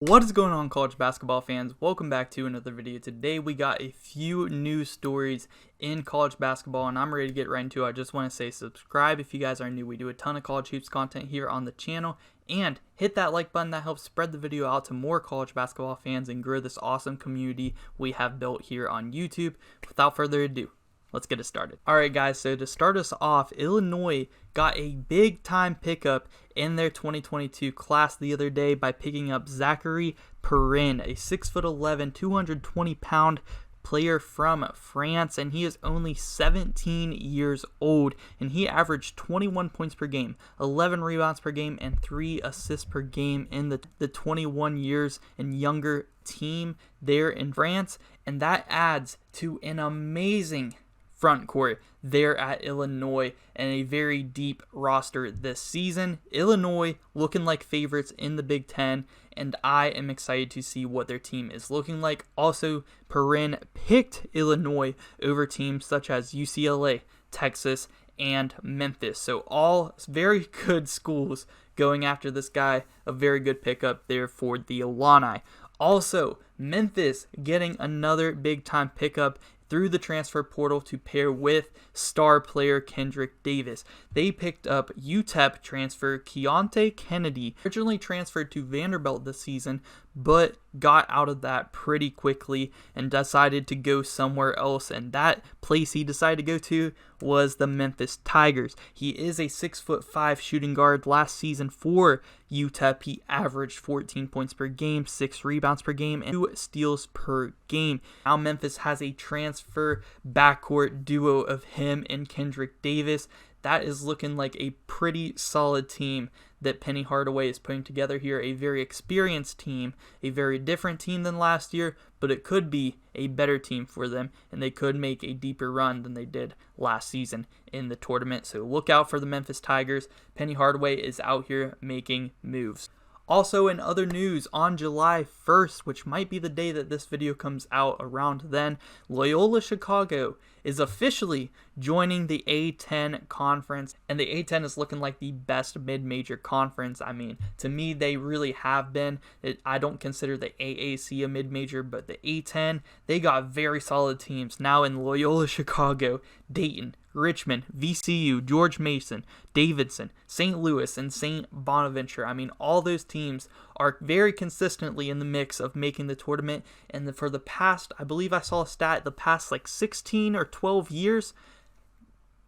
What is going on, college basketball fans? Welcome back to another video. Today we got a few news stories in college basketball and I'm ready to get right into it. I just want to say subscribe if you guys are new. We do a ton of college hoops content here on the channel, and hit that like button. That helps spread the video out to more college basketball fans and grow this awesome community we have built here on YouTube. Without further ado, let's get it started. Alright guys, so to start us off, Illinois got a big time pickup in their 2022 class the other day by picking up Zachary Perrin, a 6'11", 220-pound player from France, and he is only 17 years old, and he averaged 21 points per game, 11 rebounds per game, and 3 assists per game in the 21 years and younger team there in France, and that adds to an amazing front court there at Illinois and a very deep roster this season. Illinois looking like favorites in the Big Ten, and I am excited to see what their team is looking like. Also, Perrin picked Illinois over teams such as UCLA, Texas, and Memphis. So all very good schools going after this guy. A very good pickup there for the Illini. Also, Memphis getting another big time pickup through the transfer portal to pair with star player Kendrick Davis. They picked up UTEP transfer Keontae Kennedy, originally transferred to Vanderbilt this season, but got out of that pretty quickly and decided to go somewhere else, and that place he decided to go to was the Memphis Tigers. He is a 6'5" shooting guard. Last season for UTEP, he averaged 14 points per game, 6 rebounds per game, and 2 steals per game. Now Memphis has a transfer backcourt duo of him and Kendrick Davis. That is looking like a pretty solid team that Penny Hardaway is putting together here. A very experienced team, a very different team than last year, but it could be a better team for them, and they could make a deeper run than they did last season in the tournament. So look out for the Memphis Tigers. Penny Hardaway is out here making moves. Also, in other news, on July 1st, which might be the day that this video comes out around then, Loyola Chicago is officially joining the A10 conference, and the A10 is looking like the best mid-major conference. I mean, to me, they really have been. I don't consider the AAC a mid-major, but the A10, they got very solid teams now in Loyola Chicago, Dayton, Richmond, VCU, George Mason, Davidson, St. Louis, and St. Bonaventure. I mean, all those teams are very consistently in the mix of making the tournament, and for the past, I believe I saw a stat, the past like 16 or 12 years,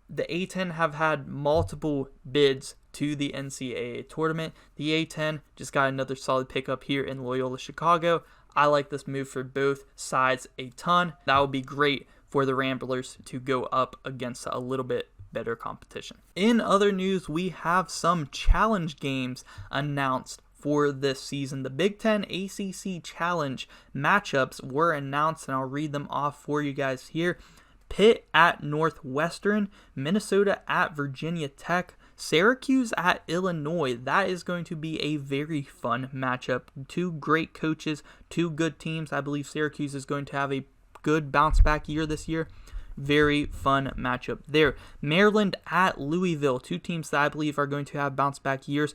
the A10 have had multiple bids to the NCAA tournament. The A10 just got another solid pickup here in Loyola Chicago. I like this move for both sides a ton. That would be great for the Ramblers to go up against a little bit better competition. In other news, we have some challenge games announced for this season. The Big Ten ACC Challenge matchups were announced, and I'll read them off for you guys here. Pitt at Northwestern, Minnesota at Virginia Tech, Syracuse at Illinois. That is going to be a very fun matchup. Two great coaches, two good teams. I believe Syracuse is going to have a good bounce back year this year. Very fun matchup there. Maryland at Louisville, two teams that I believe are going to have bounce back years.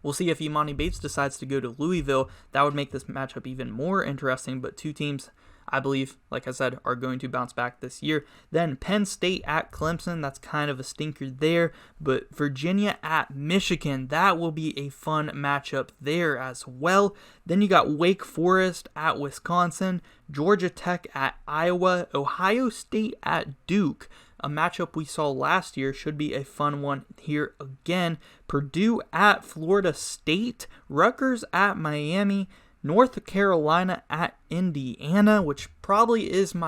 We'll see if Imani Bates decides to go to Louisville. That would make this matchup even more interesting, but two teams I believe, like I said, are going to bounce back this year. Then Penn State at Clemson. That's kind of a stinker there. But Virginia at Michigan. That will be a fun matchup there as well. Then you got Wake Forest at Wisconsin. Georgia Tech at Iowa. Ohio State at Duke. A matchup we saw last year, should be a fun one here again. Purdue at Florida State. Rutgers at Miami. North Carolina at Indiana, which probably is the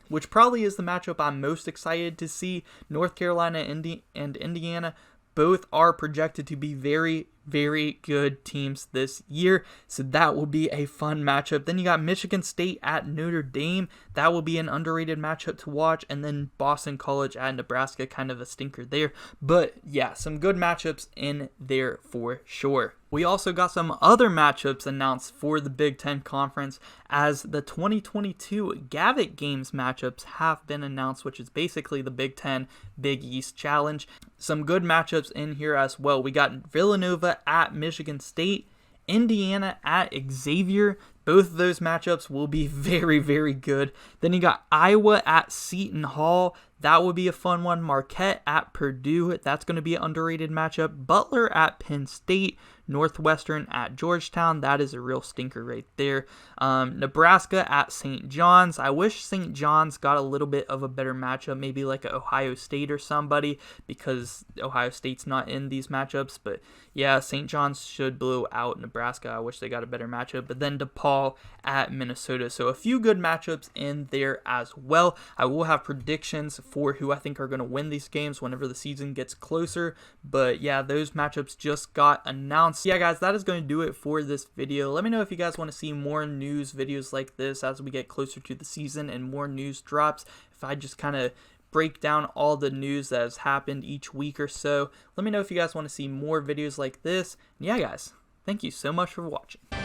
matchup I'm most excited to see. North Carolina and Indiana both are projected to be very, very good teams this year, so that will be a fun matchup. Then you got Michigan State at Notre Dame. That will be an underrated matchup to watch. And then Boston College at Nebraska, kind of a stinker there. But yeah, some good matchups in there for sure. We also got some other matchups announced for the Big Ten Conference, as the 2022 Gavitt Games matchups have been announced, which is basically the Big Ten Big East Challenge. Some good matchups in here as well. We got Villanova at Michigan State, Indiana at Xavier. Both of those matchups will be very, very good. Then you got Iowa at Seton Hall. That would be a fun one. Marquette at Purdue. That's going to be an underrated matchup. Butler at Penn State. Northwestern at Georgetown. That is a real stinker right there. Nebraska at St. John's. I wish St. John's got a little bit of a better matchup, maybe like a Ohio State or somebody, because Ohio State's not in these matchups. But yeah, St. John's should blow out Nebraska. I wish they got a better matchup. But then DePaul at Minnesota. So a few good matchups in there as well. I will have predictions for who I think are going to win these games whenever the season gets closer. But yeah, those matchups just got announced. Yeah, guys, that is going to do it for this video. Let me know if you guys want to see more news videos like this as we get closer to the season and more news drops. If I just kind of break down all the news that has happened each week or so. Let me know if you guys want to see more videos like this. And yeah, guys, thank you so much for watching.